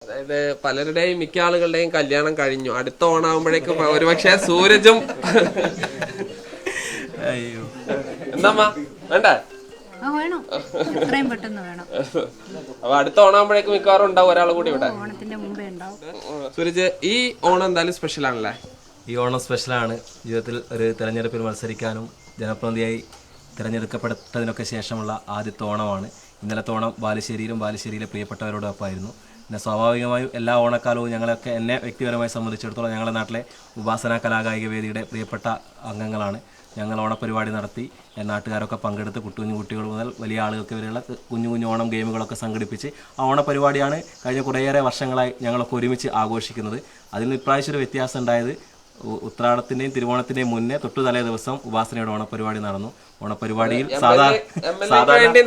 അതായത് പലരുടെയും മിക്ക ആളുകളുടെയും കല്യാണം കഴിഞ്ഞു. അടുത്ത ഓണാകുമ്പോഴേക്കും ഒരുപക്ഷെ സൂരജും അയ്യോ എന്താ വേണ്ടേ വേണം, എത്രയും പെട്ടെന്ന് വേണം. അപ്പൊ അടുത്ത ഓണാകുമ്പോഴേക്കും മിക്കവാറും ഉണ്ടാവും ഒരാൾ കൂടി ഇവിടെ. ഓണത്തിന്റെ മുമ്പേ ഉണ്ടാവും. സൂരജ്, ഈ ഓണം എന്തായാലും സ്പെഷ്യൽ ആണല്ലേ? ഈ ഓണം സ്പെഷ്യലാണ്. ജീവിതത്തിൽ ഒരു തെരഞ്ഞെടുപ്പിൽ മത്സരിക്കാനും ജനപ്രതിനിധിയായി തിരഞ്ഞെടുക്കപ്പെട്ടതിനൊക്കെ ശേഷമുള്ള ആദ്യത്തെ ഓണമാണ്. ഇന്നലത്തെ ഓണം ബാലുശ്ശേരിയിലെ പ്രിയപ്പെട്ടവരോടൊപ്പമായിരുന്നു. പിന്നെ സ്വാഭാവികമായും എല്ലാ ഓണക്കാലവും ഞങ്ങളൊക്കെ എന്നെ വ്യക്തിപരമായി സംബന്ധിച്ചിടത്തോളം ഞങ്ങളുടെ നാട്ടിലെ ഉപാസന കലാകായിക വേദിയുടെ പ്രിയപ്പെട്ട അംഗങ്ങളാണ്. ഞങ്ങൾ ഓണപരിപാടി നടത്തി നാട്ടുകാരൊക്കെ പങ്കെടുത്ത് കുഞ്ഞു കുട്ടികൾ മുതൽ വലിയ ആളുകൾക്ക് വരെയുള്ള കുഞ്ഞു ഓണം ഗെയിമുകളൊക്കെ സംഘടിപ്പിച്ച് ആ ഓണപരിപാടിയാണ് കഴിഞ്ഞ കുറേയേറെ വർഷങ്ങളായി ഞങ്ങളൊക്കെ ഒരുമിച്ച് ആഘോഷിക്കുന്നത്. അതിൽ ഇപ്രാവശ്യം ഒരു വ്യത്യാസം ഉണ്ടായത്, ഉത്രാടത്തിന്റെയും തിരുവോണത്തിന്റെയും മുന്നേ തൊട്ടു തലേ ദിവസം ഉപാസനയുടെ ഓണപരിപാടി നടന്നു. ഓണപരിപാടിയിൽ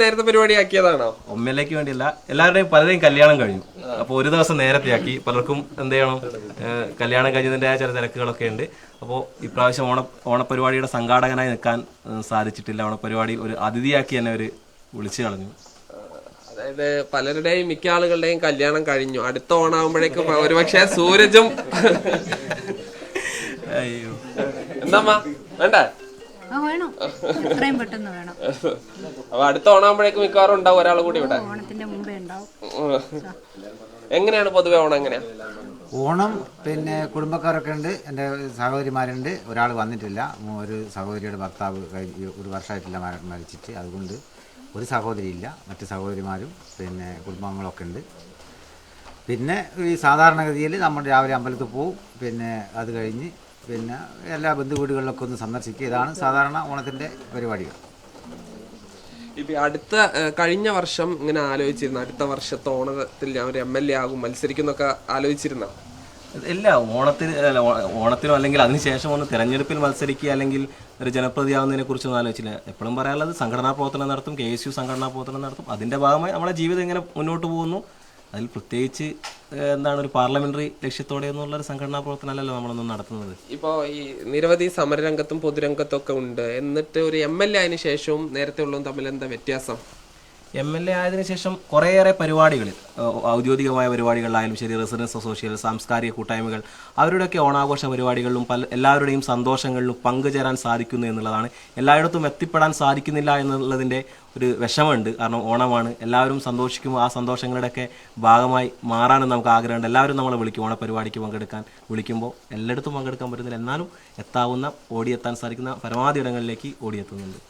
നേരത്തെ പരിപാടി ആക്കിയതാണോ? ഒമ്മെല്ലേക്ക് വേണ്ടിയല്ല, പലരുടെയും കല്യാണം കഴിഞ്ഞു. അപ്പോൾ ഒരു ദിവസം നേരത്തെയാക്കി. പലർക്കും എന്ത് ചെയ്യണം, കല്യാണം കഴിഞ്ഞതിൻ്റെതായ ചില തിരക്കുകളൊക്കെ ഉണ്ട്. അപ്പോൾ ഇപ്രാവശ്യം ഓണപരിപാടിയുടെ സംഘാടകനായി നിൽക്കാൻ സാധിച്ചിട്ടില്ല. ഓണപരിപാടിയിൽ ഒരു അതിഥിയാക്കി എന്നെ ഒരു വിളിച്ചു കളഞ്ഞു. അതായത് പലരുടെയും മിക്ക ആളുകളുടെയും കല്യാണം കഴിഞ്ഞു. അടുത്ത ഓണാകുമ്പോഴേക്കും ഒരുപക്ഷെ സൂരജും അയ്യോ എന്താ വേണ്ടേ? വേണം, എത്രയും പെട്ടെന്ന് വേണം. അപ്പൊ അടുത്ത ഓണാകുമ്പോഴേക്കും മിക്കവാറും ഉണ്ടാവും ഒരാൾ കൂടി ഇവിടെ. ഓണത്തിന്റെ മുമ്പേ ഉണ്ടാവും. എങ്ങനെയാണ് പൊതുവെ ഓണം? എങ്ങനെയാ ഓണം? പിന്നെ കുടുംബക്കാരൊക്കെ ഉണ്ട്, എൻ്റെ സഹോദരിമാരുണ്ട്. ഒരാൾ വന്നിട്ടില്ല, ഒരു സഹോദരിയുടെ ഭർത്താവ് ഒരു വർഷമായിട്ടില്ല മരിച്ചിട്ട്. അതുകൊണ്ട് ഒരു സഹോദരി ഇല്ല, മറ്റ് സഹോദരിമാരും പിന്നെ കുടുംബാംഗങ്ങളൊക്കെ ഉണ്ട്. പിന്നെ ഈ സാധാരണഗതിയിൽ നമ്മൾ രാവിലെ അമ്പലത്തിൽ പോവും, പിന്നെ അത് കഴിഞ്ഞ് പിന്നെ എല്ലാ ബന്ധുവീടുകളിലൊക്കെ ഒന്ന് സന്ദർശിക്കുക. ഇതാണ് സാധാരണ ഓണത്തിൻ്റെ പരിപാടികൾ. ഇപ്പം അടുത്ത കഴിഞ്ഞ വർഷം ഇങ്ങനെ ആലോചിച്ചിരുന്നു, അടുത്ത വർഷത്തെ ഓണത്തിൽ ഞാൻ ഒരു MLA ആകും, മത്സരിക്കുന്നൊക്കെ ആലോചിച്ചിരുന്ന? ഇല്ല, ഓണത്തിനോ അല്ലെങ്കിൽ അതിനുശേഷം ഒന്ന് തിരഞ്ഞെടുപ്പിൽ മത്സരിക്കുക അല്ലെങ്കിൽ ഒരു ജനപ്രതിയാവുന്നതിനെ കുറിച്ചൊന്നും ആലോചിച്ചില്ല. എപ്പോഴും പറയാനുള്ളത് സംഘടനാ പ്രവർത്തനം നടത്തും, KSU സംഘടനാ പ്രവർത്തനം നടത്തും. അതിൻ്റെ ഭാഗമായി നമ്മുടെ ജീവിതം ഇങ്ങനെ മുന്നോട്ട് പോകുന്നു. അതിൽ പ്രത്യേകിച്ച് എന്താണ് ഒരു പാർലമെന്ററി ലക്ഷ്യത്തോടെ എന്നുള്ളൊരു സംഘടനാ പ്രവർത്തനമല്ലല്ലോ നമ്മളൊന്നും നടത്തുന്നത്. ഇപ്പോൾ ഈ നിരവധി സമരരംഗത്തും പൊതുരംഗത്തും ഒക്കെ ഉണ്ട്. എന്നിട്ട് ഒരു MLA ആയതിനു ശേഷവും നേരത്തെ ഉള്ളതും തമ്മിൽ എന്താ വ്യത്യാസം? MLA ആയതിനു ശേഷം കുറേയേറെ പരിപാടികളിൽ, ഔദ്യോഗികമായ പരിപാടികളിലായാലും ശരി, റെസിഡൻസ് അസോസിയേഷൻ, സാംസ്കാരിക കൂട്ടായ്മകൾ, അവരുടെയൊക്കെ ഓണാഘോഷ പരിപാടികളിലും എല്ലാവരുടെയും സന്തോഷങ്ങളിലും പങ്കുചേരാൻ സാധിക്കുന്നു എന്നുള്ളതാണ്. എല്ലായിടത്തും എത്തിപ്പെടാൻ സാധിക്കുന്നില്ല എന്നുള്ളതിൻ്റെ ഒരു വിഷമമുണ്ട്. കാരണം ഓണമാണ്, എല്ലാവരും സന്തോഷിക്കുമ്പോൾ ആ സന്തോഷങ്ങളുടെയൊക്കെ ഭാഗമായി മാറാനും നമുക്ക് ആഗ്രഹമുണ്ട്. എല്ലാവരും നമ്മളെ വിളിക്കും, ഓണപരിപാടിക്ക് പങ്കെടുക്കാൻ വിളിക്കുമ്പോൾ എല്ലായിടത്തും പങ്കെടുക്കാൻ പറ്റുന്നില്ല. എന്നാലും ഓടിയെത്താൻ സാധിക്കുന്ന പരമാവധി ഇടങ്ങളിലേക്ക് ഓടിയെത്തുന്നുണ്ട്.